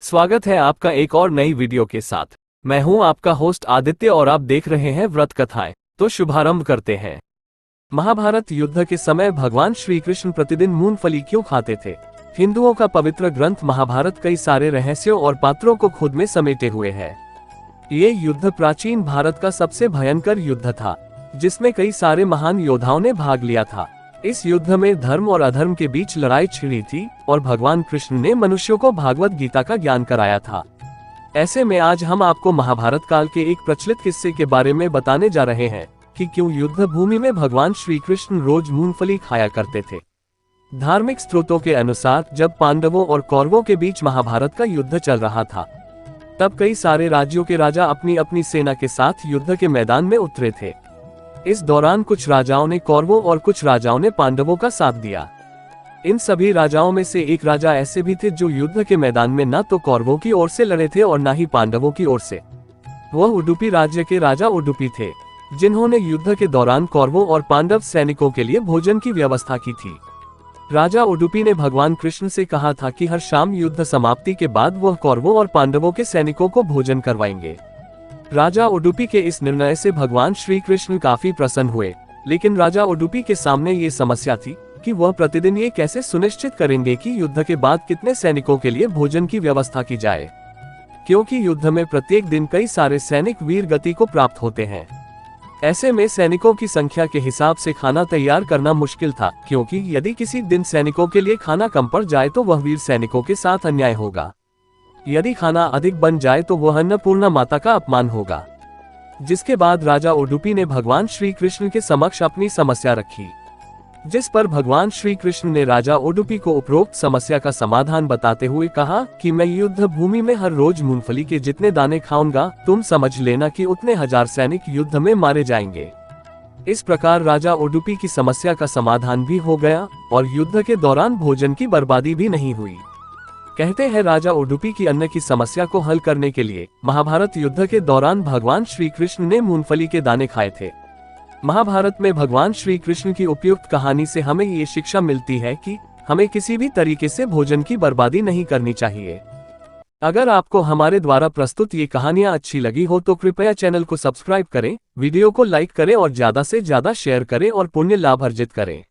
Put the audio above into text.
स्वागत है आपका एक और नई वीडियो के साथ। मैं हूं आपका होस्ट आदित्य और आप देख रहे हैं व्रत कथाएं। तो शुभारंभ करते हैं। महाभारत युद्ध के समय भगवान श्री कृष्ण प्रतिदिन मूंगफली क्यों खाते थे? हिंदुओं का पवित्र ग्रंथ महाभारत कई सारे रहस्यों और पात्रों को खुद में समेटे हुए है। ये युद्ध प्राचीन भारत का सबसे भयंकर युद्ध था, जिसमें कई सारे महान योद्धाओं ने भाग लिया था। इस युद्ध में धर्म और अधर्म के बीच लड़ाई छिड़ी थी और भगवान कृष्ण ने मनुष्यों को भागवत गीता का ज्ञान कराया था। ऐसे में आज हम आपको महाभारत काल के एक प्रचलित किस्से के बारे में बताने जा रहे हैं कि क्यों युद्ध भूमि में भगवान श्री कृष्ण रोज मूंगफली खाया करते थे। धार्मिक स्रोतों के अनुसार जब पांडवों और कौरवों के बीच महाभारत का युद्ध चल रहा था, तब कई सारे राज्यों के राजा अपनी अपनी सेना के साथ युद्ध के मैदान में उतरे थे। इस दौरान कुछ राजाओं ने कौरवों और कुछ राजाओं ने पांडवों का साथ दिया। इन सभी राजाओं में से एक राजा ऐसे भी थे जो युद्ध के मैदान में न तो कौरवों की ओर से लड़े थे और न ही पांडवों की ओर से। वह उडुपी राज्य के राजा उडुपी थे, जिन्होंने युद्ध के दौरान कौरवों और पांडव सैनिकों के लिए भोजन की व्यवस्था की थी। राजा उडुपी ने भगवान कृष्ण से कहा था कि हर शाम युद्ध समाप्ति के बाद वह कौरवों और पांडवों के सैनिकों को भोजन करवाएंगे। राजा उडुपी के इस निर्णय से भगवान श्री कृष्ण काफी प्रसन्न हुए, लेकिन राजा उडुपी के सामने ये समस्या थी कि वह प्रतिदिन ये कैसे सुनिश्चित करेंगे कि युद्ध के बाद कितने सैनिकों के लिए भोजन की व्यवस्था की जाए, क्योंकि युद्ध में प्रत्येक दिन कई सारे सैनिक वीर गति को प्राप्त होते हैं। ऐसे में सैनिकों की संख्या के हिसाब से खाना तैयार करना मुश्किल था, क्योंकि यदि किसी दिन सैनिकों के लिए खाना कम पड़ जाए तो वह वीर सैनिकों के साथ अन्याय होगा। यदि खाना अधिक बन जाए तो वह अन्नपूर्णा माता का अपमान होगा। जिसके बाद राजा उडुपी ने भगवान श्री कृष्ण के समक्ष अपनी समस्या रखी, जिस पर भगवान श्री कृष्ण ने राजा उडुपी को उपरोक्त समस्या का समाधान बताते हुए कहा कि मैं युद्ध भूमि में हर रोज मूंगफली के जितने दाने खाऊंगा, तुम समझ लेना कि उतने हजार सैनिक युद्ध में मारे जाएंगे। इस प्रकार राजा उडुपी की समस्या का समाधान भी हो गया और युद्ध के दौरान भोजन की बर्बादी भी नहीं हुई। कहते हैं राजा उडुपी की अन्न की समस्या को हल करने के लिए महाभारत युद्ध के दौरान भगवान श्री कृष्ण ने मूंगफली के दाने खाए थे। महाभारत में भगवान श्री कृष्ण की उपयुक्त कहानी से हमें ये शिक्षा मिलती है कि हमें किसी भी तरीके से भोजन की बर्बादी नहीं करनी चाहिए। अगर आपको हमारे द्वारा प्रस्तुत ये कहानियां अच्छी लगी हो तो कृपया चैनल को सब्सक्राइब करें, वीडियो को लाइक करें और ज्यादा से ज्यादा शेयर करें और पुण्य लाभ अर्जित करें।